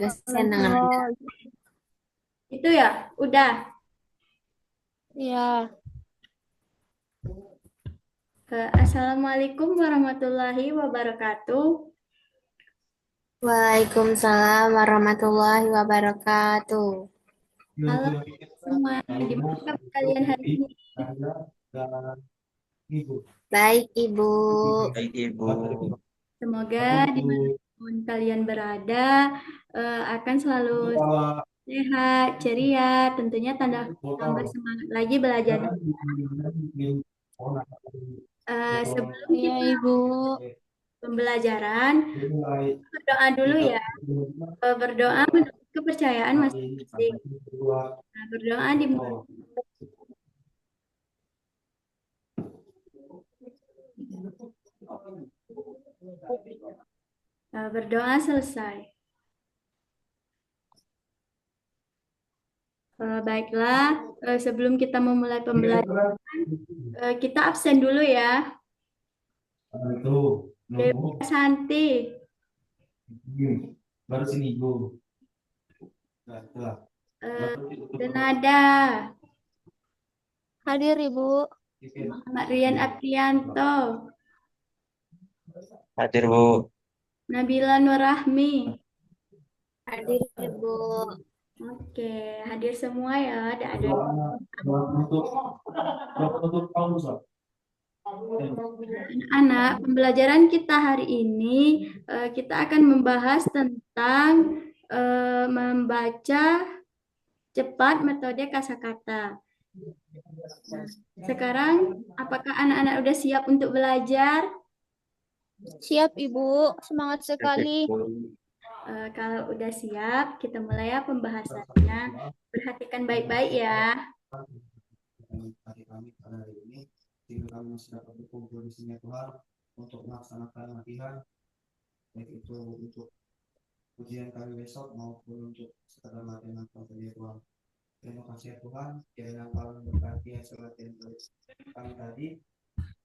kasihan dengan Anda. Oh, Itu ya, udah. iya. Assalamualaikum warahmatullahi wabarakatuh. Waalaikumsalam warahmatullahi wabarakatuh. Halo semua, gimana kabar kalian hari ini? Baik, Ibu. Baik, Ibu. Semoga dimanapun kalian berada akan selalu sehat, ceria, tentunya tambah semangat lagi belajar. Sebelum Iya, kita Ibu. pembelajaran, berdoa dulu ya. Berdoa menurut kepercayaan masing-masing. Nah, berdoa dimulai. Berdoa selesai. Baiklah, sebelum kita memulai pembelajaran, kita absen dulu ya. Dewi Santi, Baru sini, Ibu. Denada, Hadir, Ibu. Muhammad Rian Aprianto, Hadir, Bu. Nabila Nurrahmi. Hadir, Ibu. Oke, hadir semua ya. Ada anak-anak. Pembelajaran kita hari ini kita akan membahas tentang membaca cepat metode kosakata. Nah, sekarang apakah anak-anak udah siap untuk belajar? Siap, Ibu. Semangat sekali. Kalau udah siap, kita mulai ya pembahasannya. Perhatikan baik-baik ya. Hari kami pada hari ini, sehingga kami masih dapat berkumpul di sini Tuhan untuk melaksanakan latihan, baik itu untuk ujian kami besok maupun untuk sekadar latihan kami ya Tuhan. Terima kasih ya Tuhan, kiranya Engkau memberkati hasil latihan kami tadi,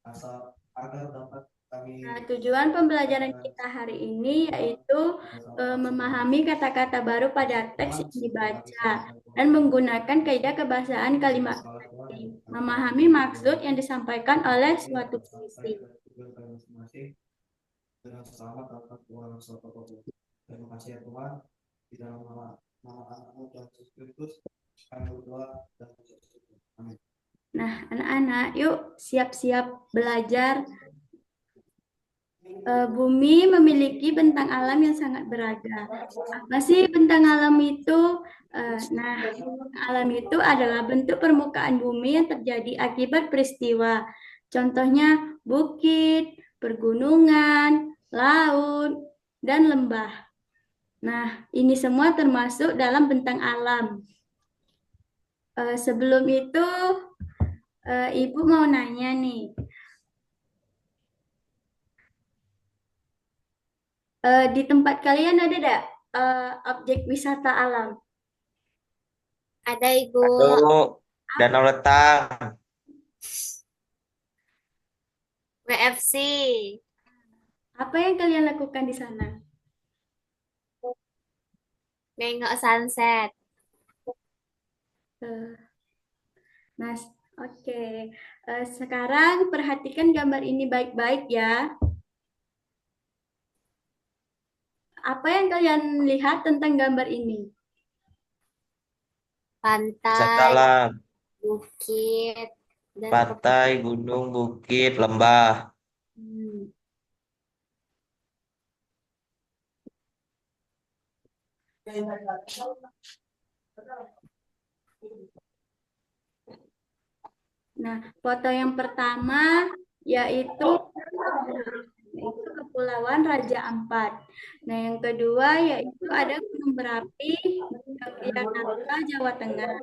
asal agar dapat kami. Nah, tujuan pembelajaran kita hari ini yaitu memahami kata-kata baru pada teks yang dibaca dan menggunakan kaidah kebahasaan kalimat penting, memahami maksud yang disampaikan oleh suatu puisi. Dengan selamat dapat Tuhan suatu waktu. Terima kasih ya Tuhan, di dalam nama anak-anakmu Tuhan Yesus Kristus, kami berdoa dan bersyukur. Amin. Nah, anak-anak, yuk siap-siap belajar. Bumi memiliki bentang alam yang sangat beragam. Apa sih bentang alam itu? Nah, alam itu adalah bentuk permukaan bumi yang terjadi akibat peristiwa. Contohnya bukit, pergunungan, laut, dan lembah. Nah, ini semua termasuk dalam bentang alam. Sebelum itu, Ibu mau nanya nih. Di tempat kalian ada tidak objek wisata alam? Ada, Ibu. Aduh, Danau Letang. WFC. Apa yang kalian lakukan di sana? Nengok sunset. Eh, Nah, oke. Sekarang perhatikan gambar ini baik-baik ya. Apa yang kalian lihat tentang gambar ini? Wisata Pantai, alam, bukit, dan pantai, gunung, bukit, lembah. Hmm. Nah, foto yang pertama yaitu Kepulauan Raja Ampat. Nah, yang kedua yaitu ada Gunung Berapi, Yogyakarta, Jawa Tengah.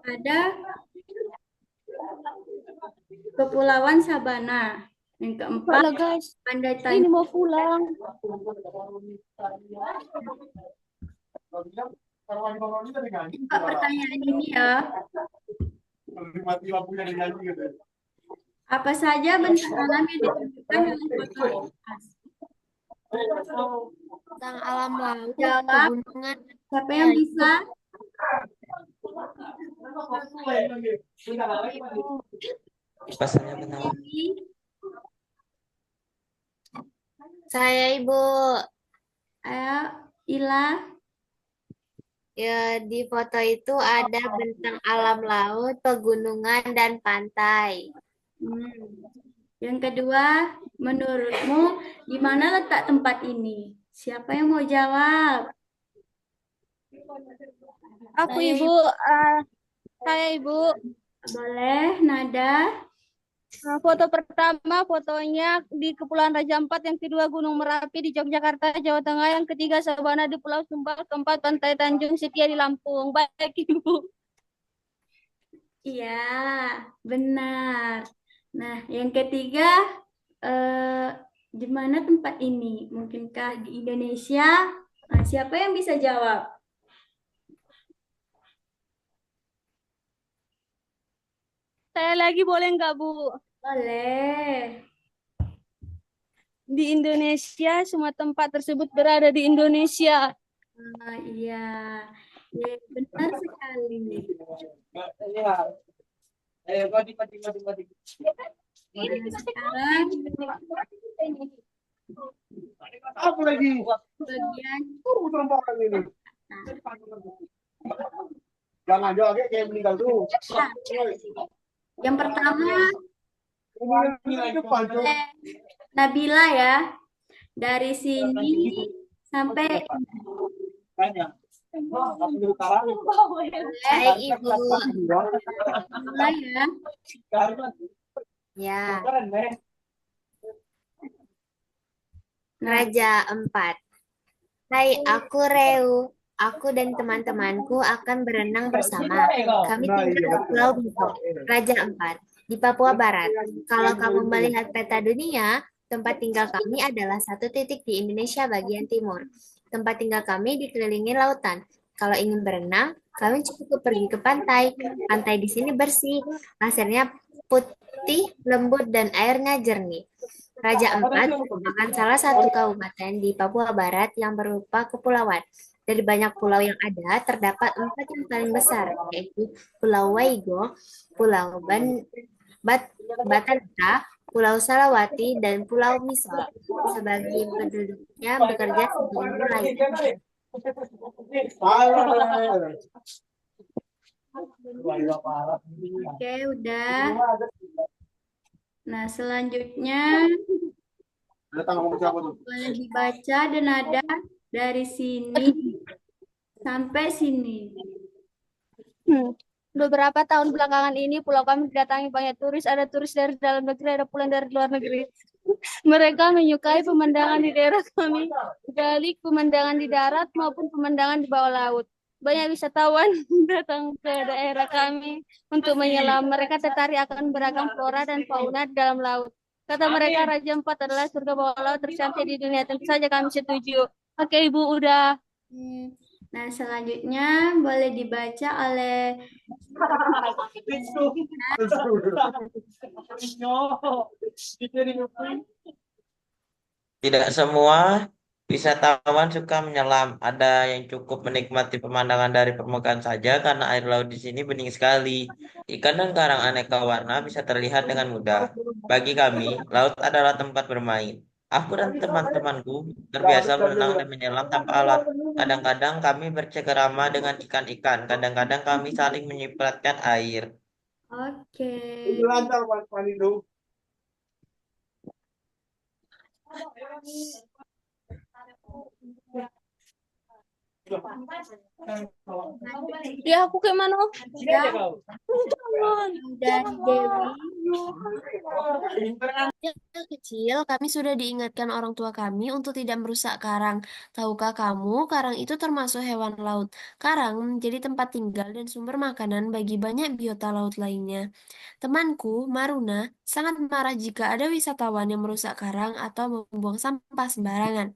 Ada Kepulauan Sabana. Yang keempat, Lah, guys. Pandai Ini Tanjung. mau pulang. Buka pertanyaan ini ya. Apa saja bentuk alam yang ditunjukkan dalam foto di atas? Bentang alam laut, Jawab. pegunungan, Siapa yang pantai. bisa? Pasalnya benar. Ini Saya Ibu. ayo, Ila. Ya, di foto itu ada bentang alam laut, pegunungan, dan pantai. Yang kedua, menurutmu di mana letak tempat ini? Siapa yang mau jawab? Aku Ibu, saya Ibu. Boleh, Nada. Foto pertama fotonya di Kepulauan Raja Ampat, yang kedua Gunung Merapi di Yogyakarta, Jawa Tengah, yang ketiga Sabana di Pulau Sumbar, keempat Pantai Tanjung Setia di Lampung. Baik Ibu. Iya, benar. Nah, yang ketiga, di mana tempat ini? Mungkinkah di Indonesia? Nah, siapa yang bisa jawab? Saya lagi boleh nggak Bu? Boleh. Di Indonesia, semua tempat tersebut berada di Indonesia. Iya, ya, benar sekali. Sekarang Apa lagi? bagian Jangan jauh kayak meninggal tuh. yang pertama Ini depan tuh. Nabila ya. Dari sini sampai Baik Ibu. mulai ya. Ya, Raja Empat. Hai, aku Reu. Aku dan teman-temanku akan berenang bersama. Kami tinggal di Pulau Bito, Raja Empat, di Papua Barat. Kalau kamu melihat peta dunia, tempat tinggal kami adalah satu titik di Indonesia bagian timur. Tempat tinggal kami dikelilingi lautan. Kalau ingin berenang, kami cukup pergi ke pantai. Pantai di sini bersih, pasirnya putih, lembut, dan airnya jernih. Raja Empat merupakan salah satu kabupaten di Papua Barat yang berupa kepulauan. Dari banyak pulau yang ada, terdapat empat yang paling besar, yaitu Pulau Waigo, Pulau Batanka, Pulau Salawati, dan Pulau Misol. Sebagai penduduknya bekerja sebagai nelayan. Oke, udah. Nah, selanjutnya boleh dibaca dan ada dari sini sampai sini. Beberapa tahun belakangan ini pulau kami didatangi banyak turis. Ada turis dari dalam negeri, ada pula dari luar negeri. Mereka menyukai pemandangan di daerah kami, baik pemandangan di darat maupun pemandangan di bawah laut. Banyak wisatawan datang ke daerah kami untuk menyelam. Mereka tertarik akan beragam flora dan fauna di dalam laut. Kata mereka, Raja Empat adalah surga bawah laut tercantik di dunia. Tentu saja kami setuju. Oke, Ibu, udah. Nah, selanjutnya boleh dibaca oleh Tidak semua wisatawan suka menyelam. Ada yang cukup menikmati pemandangan dari permukaan saja karena air laut di sini bening sekali. Ikan dan karang aneka warna bisa terlihat dengan mudah. Bagi kami, laut adalah tempat bermain. Aku dan teman-temanku terbiasa berenang dan menyelam tanpa alat. Kadang-kadang kami bercengkerama dengan ikan-ikan. Kadang-kadang kami saling menyipratkan air. Oke. Lancar Pak Nido. Ya, aku ke mana? Ya, Jangan. dari Dewi. Sejak kecil, kami sudah diingatkan orang tua kami untuk tidak merusak karang. Tahukah kamu, karang itu termasuk hewan laut. Karang menjadi tempat tinggal dan sumber makanan bagi banyak biota laut lainnya. Temanku, Maruna, sangat marah jika ada wisatawan yang merusak karang atau membuang sampah sembarangan.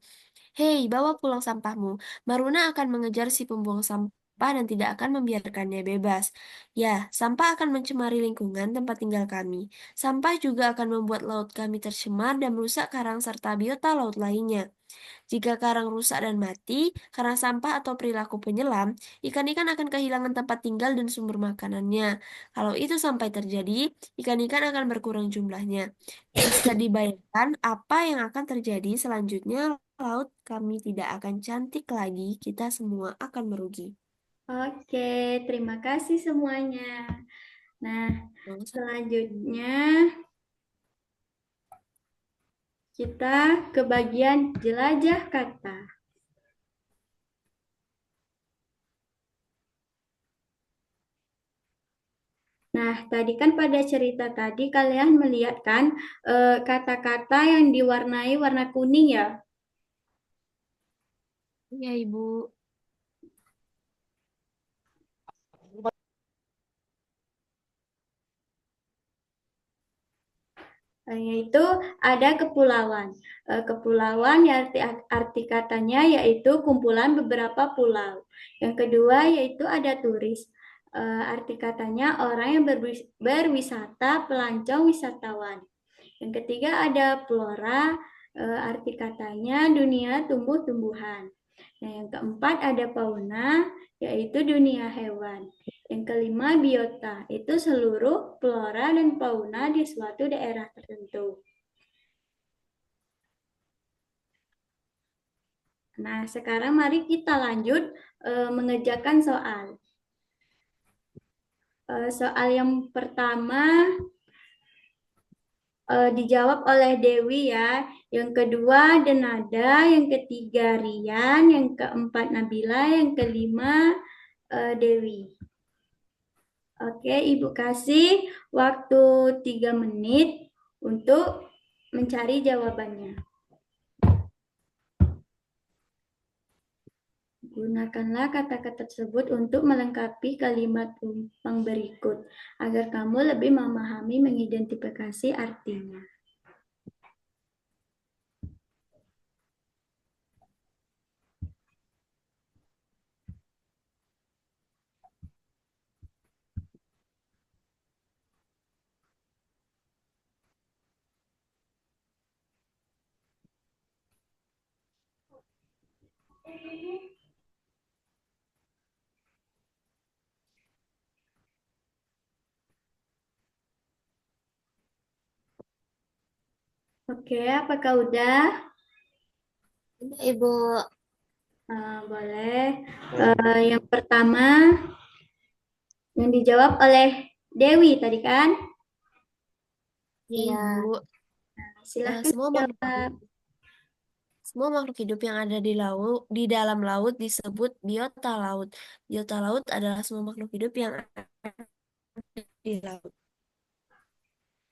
Hei, bawa pulang sampahmu. Maruna akan mengejar si pembuang sampah sampah dan tidak akan membiarkannya bebas. Ya, sampah akan mencemari lingkungan tempat tinggal kami. Sampah juga akan membuat laut kami tercemar dan merusak karang serta biota laut lainnya. Jika karang rusak dan mati karena sampah atau perilaku penyelam, ikan-ikan akan kehilangan tempat tinggal dan sumber makanannya. Kalau itu sampai terjadi, ikan-ikan akan berkurang jumlahnya. Bisa dibayangkan apa yang akan terjadi selanjutnya, laut kami tidak akan cantik lagi, kita semua akan merugi. Oke, terima kasih semuanya. Nah, selanjutnya kita ke bagian jelajah kata. Nah, tadi kan pada cerita tadi kalian melihat kan kata-kata yang diwarnai warna kuning ya. Ya, Ibu. Yaitu ada kepulauan. Kepulauan ya arti katanya yaitu kumpulan beberapa pulau. Yang kedua yaitu ada turis. Arti katanya orang yang berwisata, pelancong, wisatawan. Yang ketiga ada flora, arti katanya dunia tumbuh-tumbuhan. Nah, yang keempat ada fauna, yaitu dunia hewan. Yang kelima biota, itu seluruh flora dan fauna di suatu daerah tertentu. Nah, sekarang mari kita lanjut mengerjakan soal. Soal yang pertama dijawab oleh Dewi ya. Yang kedua Denada, yang ketiga Rian, yang keempat Nabila, yang kelima Dewi. Oke, Ibu kasih waktu 3 menit untuk mencari jawabannya. Gunakanlah kata-kata tersebut untuk melengkapi kalimat tumpang berikut agar kamu lebih memahami mengidentifikasi artinya. Oke, apakah udah? Ibu. Boleh. Yang pertama yang dijawab oleh Dewi tadi kan? Iya. Ibu. Silahkan Semua jawab. makhluk hidup yang ada di dalam laut disebut biota laut. Biota laut adalah semua makhluk hidup yang ada di laut.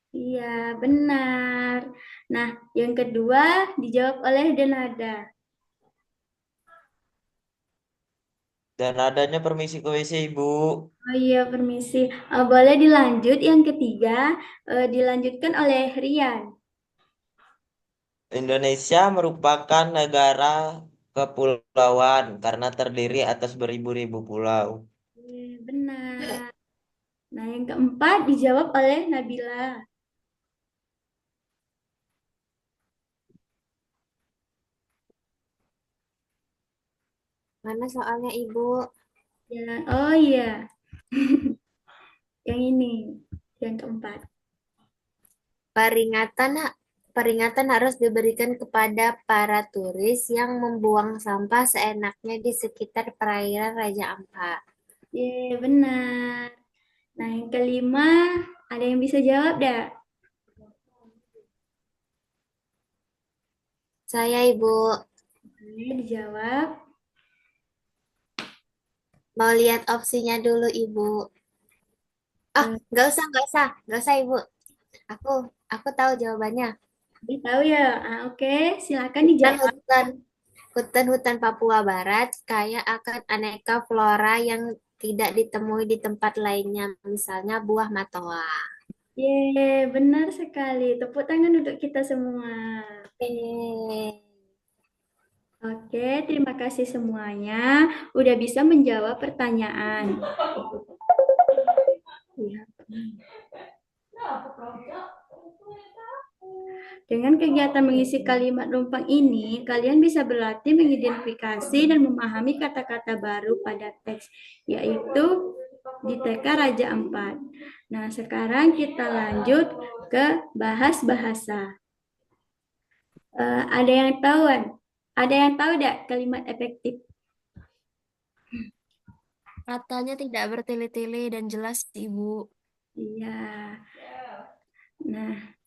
Iya, benar. Nah, yang kedua dijawab oleh Denada. Dan adanya permisi ke WC, Ibu. Oh iya, permisi. Boleh dilanjut yang ketiga, dilanjutkan oleh Rian. Indonesia merupakan negara kepulauan karena terdiri atas beribu-ribu pulau. Benar. Nah, yang keempat dijawab oleh Nabila. Mana soalnya Ibu? Ya, oh iya. Yang ini, yang keempat. Peringatan peringatan harus diberikan kepada para turis yang membuang sampah seenaknya di sekitar perairan Raja Ampat. Benar. Nah, yang kelima, ada yang bisa jawab dah? Saya Ibu. Oke, dijawab. Mau lihat opsinya dulu Ibu. Nggak usah Ibu. Aku aku tahu jawabannya. Tahu ya? Oke, silakan Hutan dijawab. hutan hutan Papua Barat kaya akan aneka flora yang tidak ditemui di tempat lainnya, misalnya buah matoa. Benar sekali. Tepuk tangan untuk kita semua. Eh, Oke, terima kasih semuanya. Udah bisa menjawab pertanyaan. Iya. Dengan kegiatan mengisi kalimat rumpang ini, kalian bisa berlatih mengidentifikasi dan memahami kata-kata baru pada teks, yaitu di TK Raja Ampat. Nah, sekarang kita lanjut ke bahas bahasa. Ada yang tahu? Ada yang tahu tidak kalimat efektif? Katanya tidak bertele-tele dan jelas, Ibu. Iya. Nah,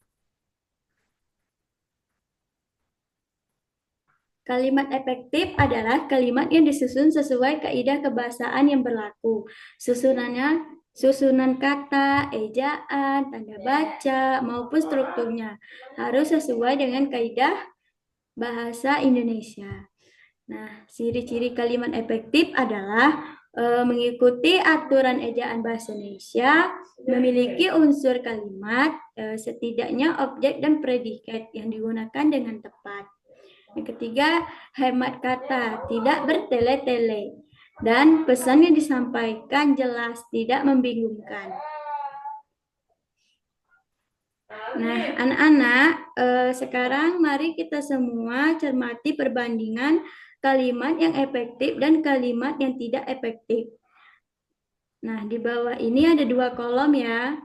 kalimat efektif adalah kalimat yang disusun sesuai kaidah kebahasaan yang berlaku. Susunan kata, ejaan, tanda baca, maupun strukturnya harus sesuai dengan kaidah bahasa Indonesia. Nah, ciri-ciri kalimat efektif adalah mengikuti aturan ejaan bahasa Indonesia, memiliki unsur kalimat, setidaknya objek dan predikat yang digunakan dengan tepat. Yang ketiga, hemat kata, tidak bertele-tele. Dan pesan yang disampaikan jelas, tidak membingungkan. Nah, anak-anak, sekarang mari kita semua cermati perbandingan kalimat yang efektif dan kalimat yang tidak efektif. Nah, di bawah ini ada 2 kolom ya.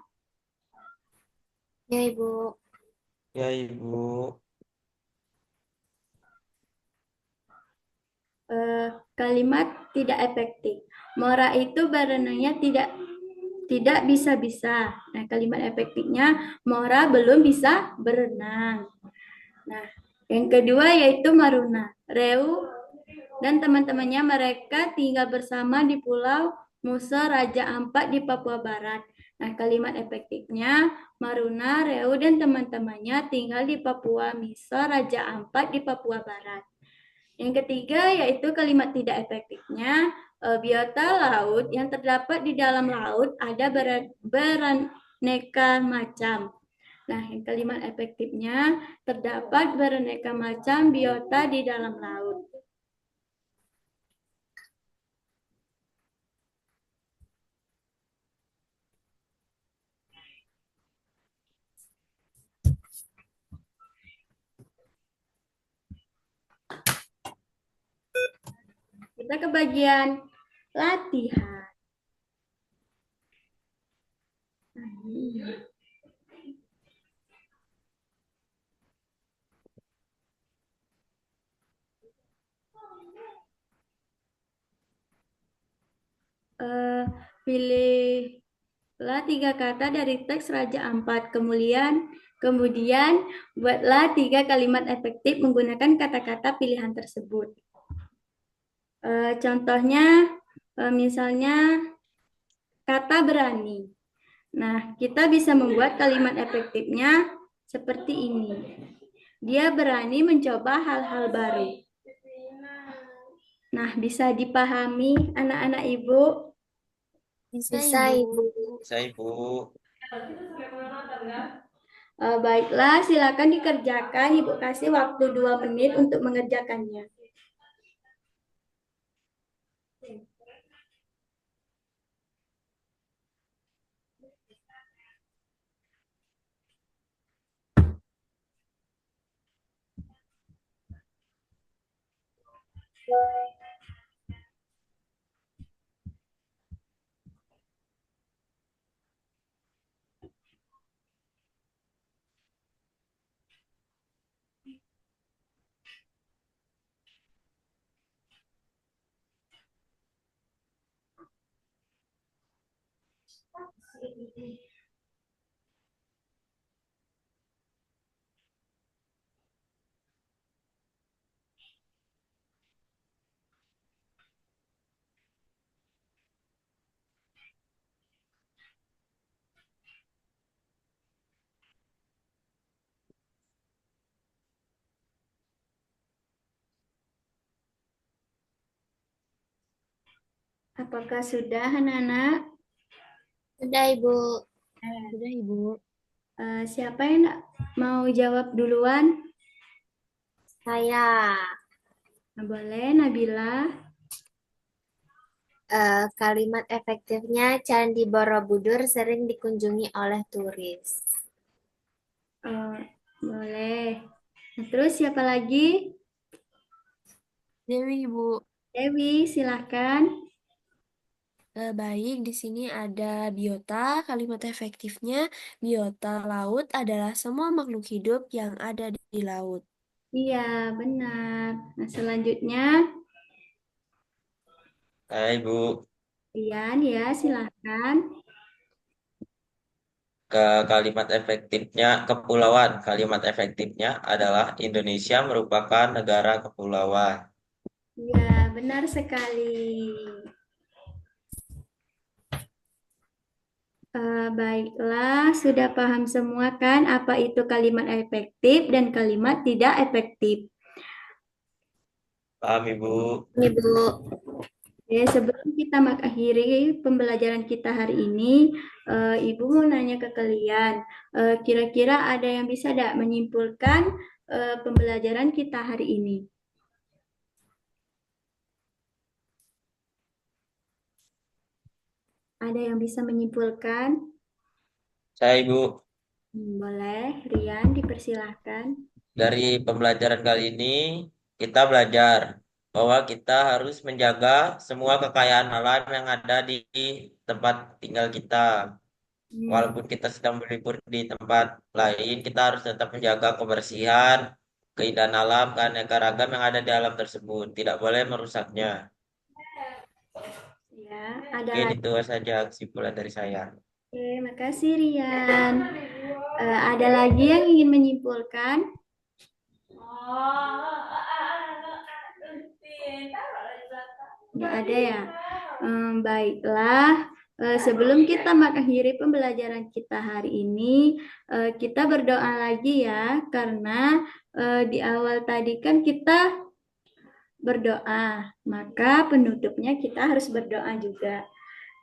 Ya, Ibu. Ya, Ibu. Kalimat tidak efektif. Mora itu berenangnya tidak bisa-bisa. Nah, kalimat efektifnya Mora belum bisa berenang. Nah, yang kedua yaitu Maruna. Reu dan teman-temannya mereka tinggal bersama di Pulau Musa Raja Ampat di Papua Barat. Nah, kalimat efektifnya Maruna, Reu dan teman-temannya tinggal di Papua Misa Raja Ampat di Papua Barat. Yang ketiga yaitu kalimat tidak efektifnya biota laut yang terdapat di dalam laut ada beraneka macam. Nah, yang kalimat efektifnya terdapat beraneka macam biota di dalam laut. Kita ke bagian latihan. Pilihlah 3 kata dari teks Raja Ampat. Kemudian buatlah 3 kalimat efektif menggunakan kata-kata pilihan tersebut. Contohnya, misalnya kata berani. Nah, kita bisa membuat kalimat efektifnya seperti ini. Dia berani mencoba hal-hal baru. Nah, bisa dipahami anak-anak Ibu? Bisa, Ibu. Bisa, Ibu. Baiklah, silakan dikerjakan. Ibu kasih waktu 2 menit untuk mengerjakannya. Apakah sudah, anak-anak? Sudah, Ibu. Sudah, Ibu. Siapa yang mau jawab duluan? Saya. Nah, boleh, Nabila. Kalimat efektifnya Candi Borobudur sering dikunjungi oleh turis. Eh, boleh. Nah, terus siapa lagi? Dewi, Ibu. Dewi, silahkan. Baik, di sini ada biota. Kalimat efektifnya, biota laut adalah semua makhluk hidup yang ada di laut. Iya, benar. Nah, selanjutnya, Ibu, Rian ya, silahkan. ke kalimat efektifnya kepulauan. Kalimat efektifnya adalah Indonesia merupakan negara kepulauan. Iya, benar sekali. Baiklah, sudah paham semua kan apa itu kalimat efektif dan kalimat tidak efektif. Paham, Ibu? Ini Bu, Oke, sebelum kita mengakhiri pembelajaran kita hari ini, Ibu mau nanya ke kalian, kira-kira ada yang bisa tidak menyimpulkan pembelajaran kita hari ini? Ada yang bisa menyimpulkan? Saya, Ibu, Boleh, Rian, dipersilahkan. dari pembelajaran kali ini kita belajar bahwa kita harus menjaga semua kekayaan alam yang ada di tempat tinggal kita. Hmm, Walaupun kita sedang berlibur di tempat lain, kita harus tetap menjaga kebersihan, keindahan alam, keanekaragaman yang ada di alam tersebut. Tidak boleh merusaknya. ya, ada Mungkin lagi. itu saja kesimpulan dari saya. Oke, makasih Rian. Ada lagi yang ingin menyimpulkan? Nggak ada ya. Baiklah. Sebelum kita mengakhiri pembelajaran kita hari ini, kita berdoa lagi ya, karena di awal tadi kan kita berdoa, maka penutupnya kita harus berdoa juga.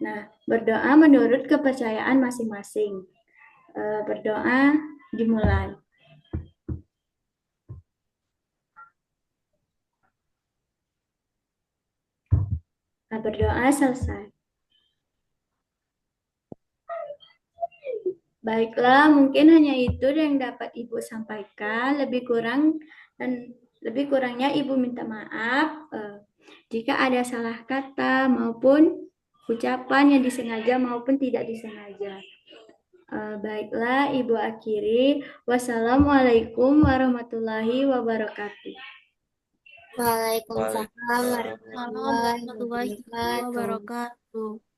Nah, berdoa menurut kepercayaan masing-masing. Berdoa dimulai. Nah, berdoa selesai. Baiklah, mungkin hanya itu yang dapat Ibu sampaikan. Lebih kurangnya Ibu minta maaf jika ada salah kata maupun ucapan yang disengaja maupun tidak disengaja. Baiklah, Ibu akhiri. Wassalamualaikum warahmatullahi wabarakatuh. Waalaikumsalam Waalaikumsalam. Assalamualaikum warahmatullahi warahmatullahi wabarakatuh. wabarakatuh.